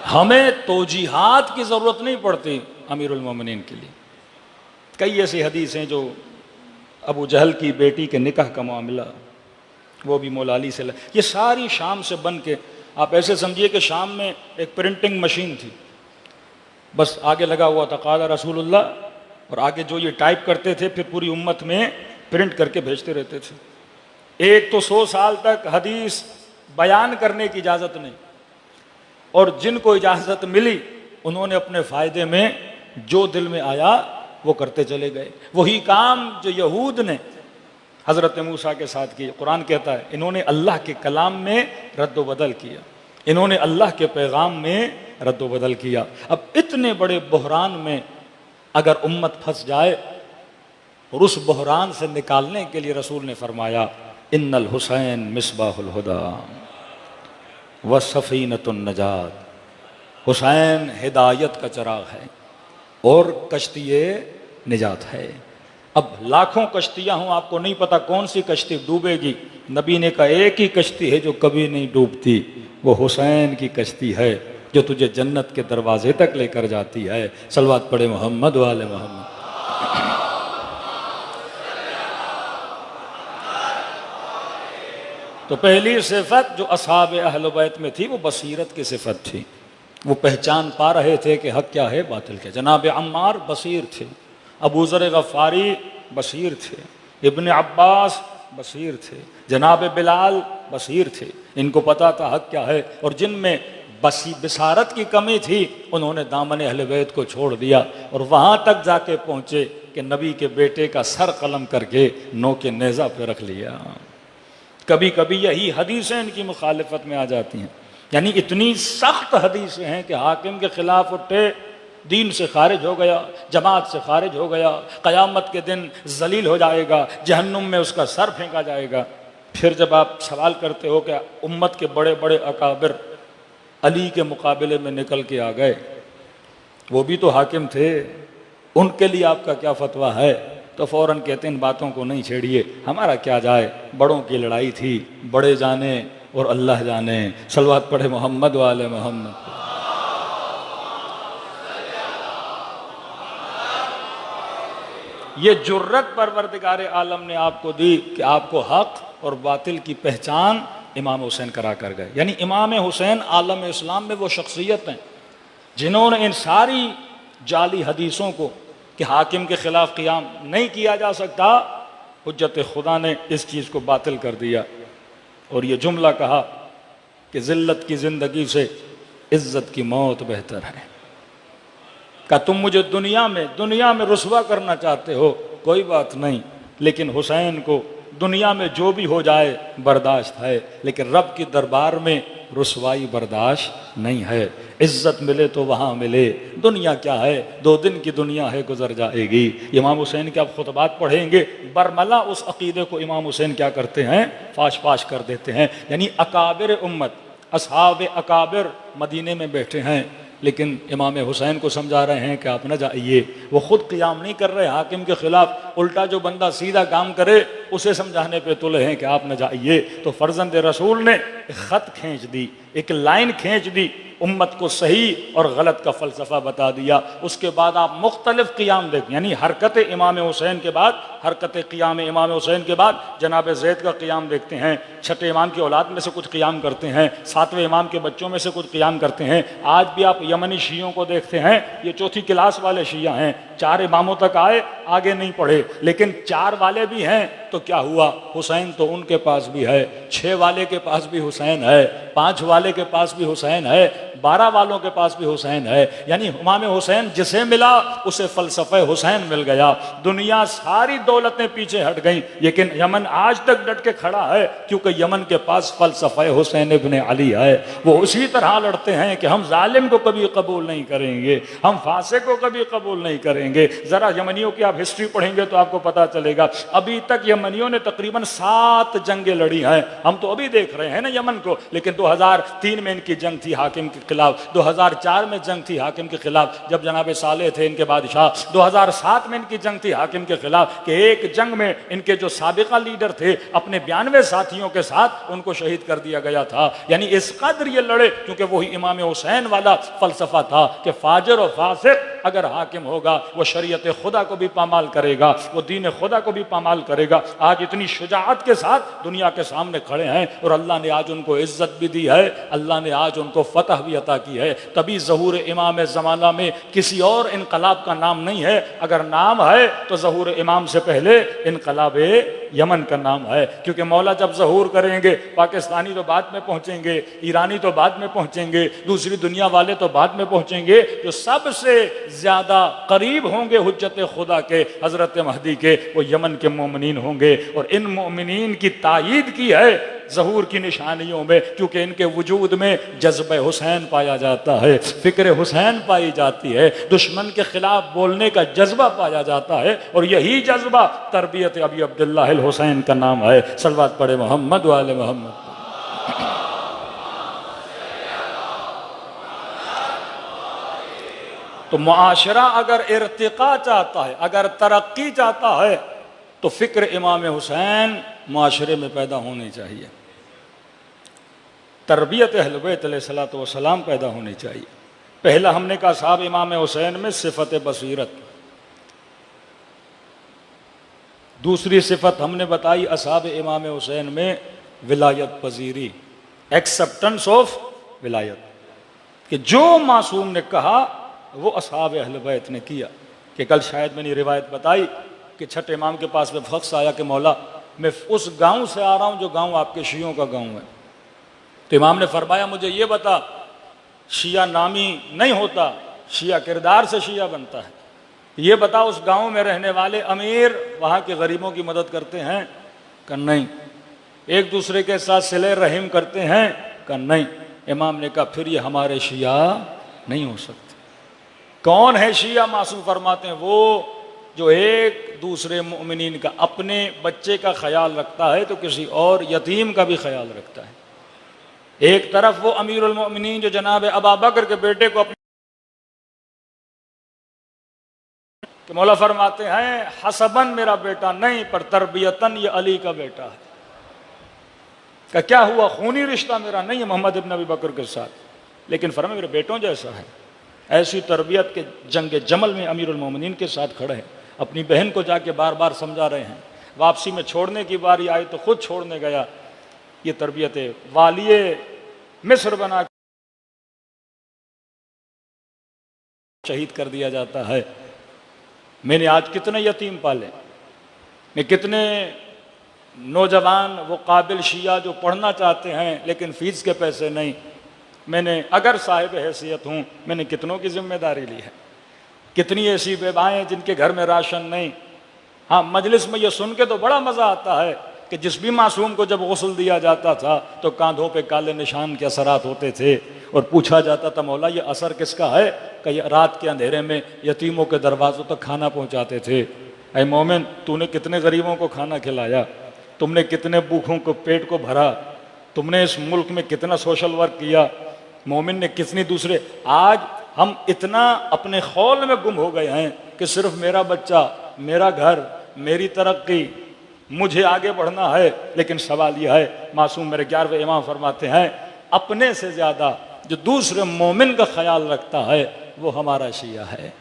हमें तौजीहात की ज़रूरत नहीं पड़ती अमीरुल मोमिनीन के लिए। कई ऐसी हदीस हैं जो अबू जहल की बेटी के निकाह का मामला, वो भी मौला अली से ये सारी शाम से बन के, आप ऐसे समझिए कि शाम में एक प्रिंटिंग मशीन थी, बस आगे लगा हुआ था क़ाला रसूलुल्लाह, और आगे जो ये टाइप करते थे फिर पूरी उम्मत में प्रिंट करके भेजते रहते थे। एक तो 100 साल तक हदीस बयान करने की इजाज़त नहीं, और जिनको इजाज़त मिली उन्होंने अपने फ़ायदे में जो दिल में आया वो करते चले गए। वही काम जो यहूद ने हज़रत मूसा के साथ किया। कुरान कहता है इन्होंने अल्लाह के कलाम में रद्द बदल किया, इन्होंने अल्लाह के पैगाम में रद्द बदल किया। अब इतने बड़े बहरान में अगर उम्मत फंस जाए, और उस बहरान से निकालने के लिए रसूल ने फरमाया इन्नल हुसैन मिसबाहुल हुदा व सफ़ीनतुन नजात, हुसैन हिदायत का चराग है और कश्ती निजात है। अब लाखों कश्तियां हों, आपको नहीं पता कौन सी कश्ती डूबेगी। नबी ने कहा एक ही कश्ती है जो कभी नहीं डूबती, वो हुसैन की कश्ती है जो तुझे जन्नत के दरवाजे तक लेकर जाती है। सलवात पढ़े मोहम्मद वाले मोहम्मद। तो पहली सिफत जो असहाब अहल बैत में थी वो बसीरत की सिफत थी। वो पहचान पा रहे थे कि हक क्या है बातिल क्या। जनाब अम्मार बसीर थे, अबू ज़र गफ़ारी बसीर थे, इब्न अब्बास बसीर थे, जनाब बिलाल बसीर थे। इनको पता था हक क्या है, और जिनमें बसारत की कमी थी उन्होंने दामन अहले बैत को छोड़ दिया और वहाँ तक जाके पहुँचे कि नबी के बेटे का सर कलम करके नो के नेज़ा पे रख लिया। कभी कभी यही हदीसें इनकी मुखालिफत में आ जाती हैं, यानी इतनी सख्त हदीसें हैं कि हाकिम के खिलाफ उठे दीन से खारिज हो गया, जमात से खारिज हो गया, क़यामत के दिन जलील हो जाएगा, जहन्नुम में उसका सर फेंका जाएगा। फिर जब आप सवाल करते हो कि उम्मत के बड़े बड़े अकाबिर अली के मुकाबले में निकल के आ गए, वो भी तो हाकिम थे, उनके लिए आपका क्या फतवा है, तो फ़ौरन कहते हैं इन बातों को नहीं छेड़िए, हमारा क्या जाए, बड़ों की लड़ाई थी, बड़े जाने और अल्लाह जाने। सलवात पढ़े मोहम्मद वाले मोहम्मद। ये जुर्रत परवरदिगार आलम ने आपको दी कि आपको हक और बातिल की पहचान इमाम हुसैन करा कर गए। यानी इमाम हुसैन आलम इस्लाम में वो शख्सियत हैं जिन्होंने इन सारी जाली हदीसों को कि हाकिम के ख़िलाफ़ क़ियाम नहीं किया जा सकता, हुज्जत खुदा ने इस चीज़ को बातिल कर दिया और ये जुमला कहा कि ज़िल्लत की ज़िंदगी से इज़्ज़त की मौत बेहतर है। का तुम मुझे दुनिया में रुसवा करना चाहते हो, कोई बात नहीं, लेकिन हुसैन को दुनिया में जो भी हो जाए बर्दाश्त है, लेकिन रब की दरबार में रुसवाई बर्दाश्त नहीं है। इज्जत मिले तो वहाँ मिले, दुनिया क्या है, 2 दिन की दुनिया है, गुजर जाएगी। इमाम हुसैन के आप खुतबात पढ़ेंगे, बरमला उस अकीदे को इमाम हुसैन क्या करते हैं, फाश फाश कर देते हैं। यानी अकाबिर उम्मत, असहाब अकाबिर मदीने में बैठे हैं, लेकिन इमाम हुसैन को समझा रहे हैं कि आप न जाइए। वो खुद क़ियाम नहीं कर रहे हाकिम के ख़िलाफ़, उल्टा जो बंदा सीधा काम करे उसे समझाने पे तुले हैं कि आप न जाइए। तो फर्जंद रसूल ने एक ख़त खींच दी, एक लाइन खींच दी, उम्मत को सही और गलत का फ़लसफ़ा बता दिया। उसके बाद आप मुख्तलिफ़ क़ियाम देखें, यानी हरकत इमाम हुसैन के बाद, हरकत क़ियाम इमाम हुसैन के बाद जनाब ज़ैद का क़ियाम देखते हैं, छठे इमाम की औलाद में से कुछ क़ियाम करते हैं, 7वें इमाम के बच्चों में से कुछ क़ियाम करते हैं। आज भी आप यमनी शियों को देखते हैं, ये चौथी क्लास वाले शिया हैं, 4 इमामों तक आए, आगे नहीं पढ़े, लेकिन 4 वाले भी हैं तो क्या हुआ, हुसैन तो उनके पास भी है, 6 वाले के पास भी हुसैन है, 5 वाले के पास भी हुसैन है, 12 वालों के पास भी हुसैन है। यानी इमाम हुसैन जिसे मिला उसे फ़लसफ़े हुसैन मिल गया। दुनिया सारी दौलतें पीछे हट गई, लेकिन यमन आज तक डट के खड़ा है, क्योंकि यमन के पास फ़लसफ़े हुसैन इब्न अली है। वो उसी तरह लड़ते हैं कि हम जालिम को कभी कबूल नहीं करेंगे, हम फासिक को कभी कबूल नहीं करेंगे। ज़रा यमनियों की आप हिस्ट्री पढ़ेंगे तो आपको पता चलेगा, अभी तक यमनियों ने तकरीबन 7 जंगें लड़ी हैं। हम तो अभी देख रहे हैं ना यमन को, लेकिन 2003 में इनकी जंग थी हाकिम के खिलाफ, 2004 में जंग थी हाकिम के खिलाफ जब जनाब सालेह थे इनके बादशाह, 2007 में इनकी जंग थी हाकिम के खिलाफ कि एक जंग में इनके जो साबिका लीडर थे अपने 92 साथियों के साथ उनको शहीद कर दिया गया था। यानी इस कदर ये लड़े, क्योंकि वही इमाम हुसैन वाला फलसफा था कि फाजिर और फासिक अगर हाकिम होगा वो शरीयत खुदा को भी पामाल करेगा, वो दीन खुदा को भी पामाल करेगा। आज इतनी शुजाअत के साथ दुनिया के सामने खड़े हैं और अल्लाह ने आज उनको इज्जत भी दी है, अल्लाह ने आज उनको फतह भी अता की है। तभी ज़हूर इमाम ज़माना में किसी और इनकलाब का नाम नहीं है, अगर नाम है तो ज़हूर इमाम से पहले इनकलाब यमन का नाम है, क्योंकि मौला जब ज़हूर करेंगे पाकिस्तानी तो बाद में पहुंचेंगे, ईरानी तो बाद में पहुंचेंगे, दूसरी दुनिया वाले तो बाद में पहुंचेंगे, जो सबसे ज्यादा करीब होंगे हुज्जत खुदा के हजरत महदी के वो यमन के मोमिनीन होंगे। और इन मोमिनीन की तायीद की है ज़हूर की निशानियों में, क्योंकि इनके वजूद में जज्बे हुसैन पाया जाता है, फिक्र हुसैन पाई जाती है, दुश्मन के खिलाफ बोलने का जज्बा पाया जाता है, और यही जज्बा तरबियत अबी अब्दुल्लाह अल हुसैन का नाम है। सलवात पढ़े मोहम्मद वाले मोहम्मद। तो मुआशरा अगर इर्तिका चाहता है, अगर तरक्की चाहता है, तो फिक्र इमाम हुसैन मुआशरे में पैदा होनी चाहिए, तरबियत अहले बैत अलैहिस्सलातु वस्सलाम पैदा होनी चाहिए। पहला हमने कहा साहब इमाम हुसैन में सिफत बसीरत, दूसरी सिफत हमने बताई असहाब इमाम हुसैन में विलायत पजीरी, एक्सेप्टेंस ऑफ विलायत, कि जो मासूम ने कहा वो असहाब अहले बैत ने किया। कि कल शायद मैंने रिवायत बताई कि छठे इमाम के पास में शख्स आया कि मौला मैं उस गांव से आ रहा हूं जो गांव आपके शियों का गांव है। तो इमाम ने फरमाया मुझे ये बता, शिया नामी नहीं होता, शिया किरदार से शिया बनता है, ये बता उस गांव में रहने वाले अमीर वहां के गरीबों की मदद करते हैं? कि नहीं। एक दूसरे के साथ सिले रहीम करते हैं? कि नहीं। इमाम ने कहा फिर ये हमारे शिया नहीं हो सकते। कौन है शिया? मासूम फरमाते हैं वो जो एक दूसरे मोमिनीन का, अपने बच्चे का ख्याल रखता है तो किसी और यतीम का भी ख्याल रखता है। एक तरफ वो अमीरुल मोमिनीन जो जनाब अबू बकर के बेटे को अपने कि मौला फरमाते हैं हसबन मेरा बेटा नहीं पर तरबियतन ये अली का बेटा है। का क्या हुआ? खूनी रिश्ता मेरा नहीं है मोहम्मद इब्न अबी बकर के साथ, लेकिन फरमाया मेरे बेटों जैसा है। ऐसी तरबियत के जंग जमल में अमीरुल मोमिनीन के साथ खड़े हैं, अपनी बहन को जाके बार बार समझा रहे हैं, वापसी में छोड़ने की बारी आई तो खुद छोड़ने गया। ये तरबियत है। वालिये मिस्र बना शहीद कर दिया जाता है। मैंने आज कितने यतीम पाले, मैं कितने नौजवान वो काबिल शिया जो पढ़ना चाहते हैं लेकिन फीस के पैसे नहीं, मैंने अगर साहिब हैसियत हूँ मैंने कितनों की जिम्मेदारी ली है। कितनी ऐसी बेवाएँ जिनके घर में राशन नहीं। हाँ, मजलिस में ये सुन के तो बड़ा मज़ा आता है कि जिस भी मासूम को जब गुस्ल दिया जाता था तो कांधों पे काले निशान के असरात होते थे और पूछा जाता था मौला ये असर किसका है? कि रात के अंधेरे में यतीमों के दरवाज़ों तक खाना पहुंचाते थे। ऐ मोमिन, तूने कितने गरीबों को खाना खिलाया, तुमने कितने भूखों को पेट को भरा, तुमने इस मुल्क में कितना सोशल वर्क किया, मोमिन ने कितनी दूसरे। आज हम इतना अपने खौल में गुम हो गए हैं कि सिर्फ मेरा बच्चा, मेरा घर, मेरी तरक्की, मुझे आगे बढ़ना है। लेकिन सवाल यह है, मासूम मेरे 11वें इमाम फरमाते हैं अपने से ज़्यादा जो दूसरे मोमिन का ख्याल रखता है वो हमारा शिया है।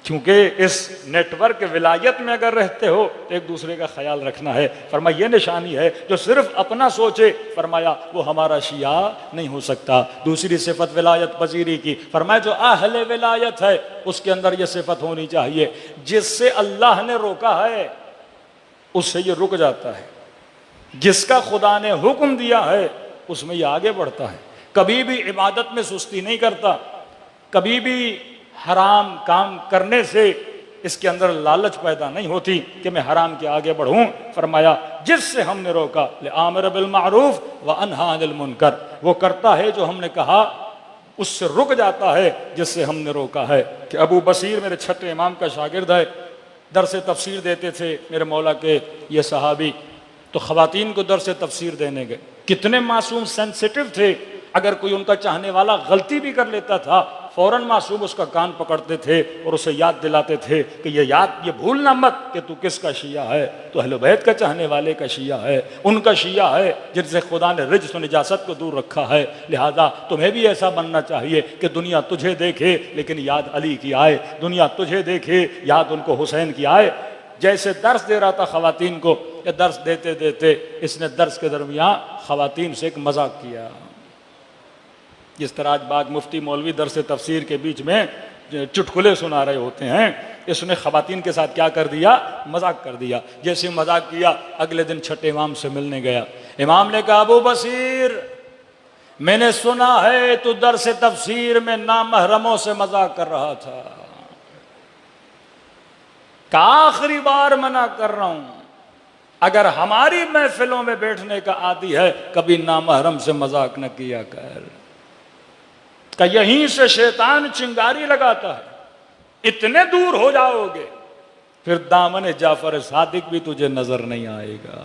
क्योंकि इस नेटवर्क विलायत में अगर रहते हो तो एक दूसरे का ख्याल रखना है। फरमाया ये निशानी है, जो सिर्फ अपना सोचे फरमाया वो हमारा शिया नहीं हो सकता। दूसरी सिफत विलायत पजीरी की, फरमाया जो अहले विलायत है उसके अंदर ये सिफत होनी चाहिए, जिससे अल्लाह ने रोका है उससे ये रुक जाता है, जिसका खुदा ने हुक्म दिया है उसमें ये आगे बढ़ता है, कभी भी इबादत में सुस्ती नहीं करता, कभी भी हराम काम करने से इसके अंदर लालच पैदा नहीं होती कि मैं हराम के आगे बढ़ूं। फरमाया जिससे हमने रोका ले आमिर बिल मारूफ व अनहा अनिल मुनकर, वो करता है जो हमने कहा, उससे रुक जाता है जिससे हमने रोका है। कि अबू बसीर मेरे छठे इमाम का शागिर्द है, दर्स तफसीर देते थे मेरे मौला के ये सहाबी, तो ख़वातीन को दर्स तफसीर देने गए। कितने मासूम सेंसिटिव थे, अगर कोई उनका चाहने वाला गलती भी कर लेता था फ़ौरन मासूम उसका कान पकड़ते थे और उसे याद दिलाते थे कि ये भूलना मत कि तू किसका शिया है, तो अहले बैत का चाहने वाले का शिया है, उनका शिया है जिनसे खुदा ने रिज्स और निजासत को दूर रखा है। लिहाजा तुम्हें भी ऐसा बनना चाहिए कि दुनिया तुझे देखे लेकिन याद अली की आए, दुनिया तुझे देखे याद उनको हुसैन की आए। जैसे दर्स दे रहा था ख़वातीन को, कि दर्स देते देते इसने दर्स के दरमियान ख़वातीन से एक मजाक किया। जिस तरह आज बाग मुफ्ती मौलवी दर्स तफसीर के बीच में चुटकुले सुना रहे होते हैं, इसने ख़वातीन के साथ क्या कर दिया, मजाक कर दिया। जैसे मजाक किया, अगले दिन छठे इमाम से मिलने गया। इमाम ने कहा, अबू बसीर मैंने सुना है तू दर्स तफसीर में नामहरमों से मजाक कर रहा था, का आखिरी बार मना कर रहा हूं, अगर हमारी महफिलों में बैठने का आदी है कभी नामहरम से मजाक न किया कर, का यहीं से शैतान चिंगारी लगाता है, इतने दूर हो जाओगे फिर दामन जाफर सादिक भी तुझे नजर नहीं आएगा।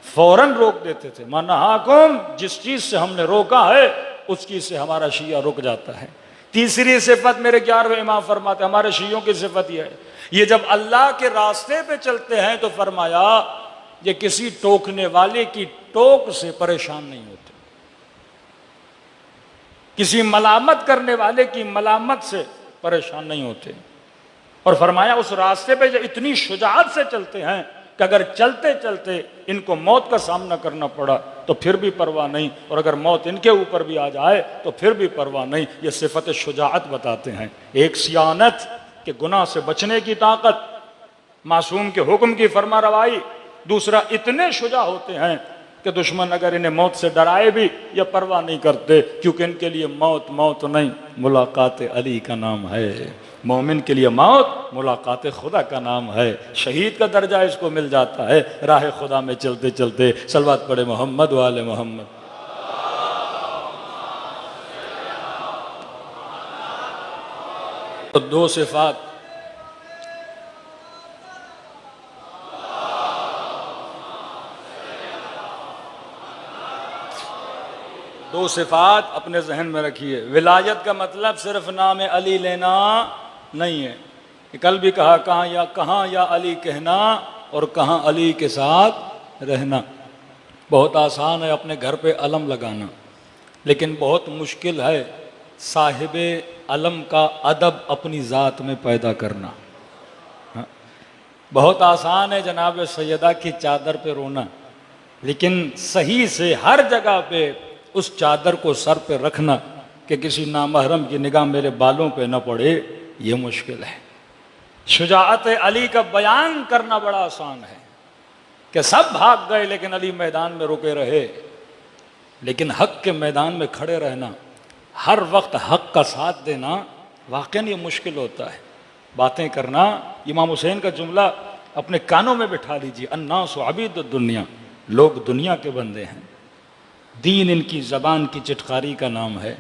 फौरन रोक देते थे। माना हाकुम, जिस चीज से हमने रोका है उस चीज से हमारा शिया रुक जाता है। तीसरी सिफत मेरे 11वें इमाम फरमाते, हमारे शियों की सिफत यह है, ये जब अल्लाह के रास्ते पे चलते हैं तो फरमाया ये किसी टोकने वाले की टोक से परेशान नहीं होते, किसी मलामत करने वाले की मलामत से परेशान नहीं होते। और फरमाया उस रास्ते पे जो इतनी शुजाअत से चलते हैं कि अगर चलते चलते इनको मौत का सामना करना पड़ा तो फिर भी परवाह नहीं, और अगर मौत इनके ऊपर भी आ जाए तो फिर भी परवाह नहीं। ये सिफत शुजाअत बताते हैं। एक सियानत के गुनाह से बचने की ताकत, मासूम के हुक्म की फरमा रवाई। दूसरा, इतने शुजा होते हैं कि दुश्मन अगर इन्हें मौत से डराए भी या परवाह नहीं करते, क्योंकि इनके लिए मौत मौत नहीं, मुलाकात अली का नाम है। मोमिन के लिए मौत मुलाकात खुदा का नाम है। शहीद का दर्जा इसको मिल जाता है राह खुदा में चलते चलते। सलवात पढ़े मोहम्मद वाले मोहम्मद। तो दो सिफात अपने जहन में रखिए। विलायत का मतलब सिर्फ नाम अली लेना नहीं है। कल भी कहा, कहाँ या अली कहना और कहाँ अली के साथ रहना। बहुत आसान है अपने घर पे अलम लगाना, लेकिन बहुत मुश्किल है साहिबे अलम का अदब अपनी ज़ात में पैदा करना। हाँ? बहुत आसान है जनाब सैयदा की चादर पे रोना, लेकिन सही से हर जगह पे उस चादर को सर पे रखना कि किसी नामहरम की निगाह मेरे बालों पे न पड़े, ये मुश्किल है। शुजाअत अली का बयान करना बड़ा आसान है कि सब भाग गए लेकिन अली मैदान में रुके रहे। लेकिन हक के मैदान में खड़े रहना, हर वक्त हक का साथ देना, वाकई ये मुश्किल होता है। बातें करना, इमाम हुसैन का जुमला अपने कानों में बिठा लीजिए, अन्नासु अबीद दुनिया, लोग दुनिया के बंदे हैं। दीन इनकी ज़बान की चिटकारी का नाम है।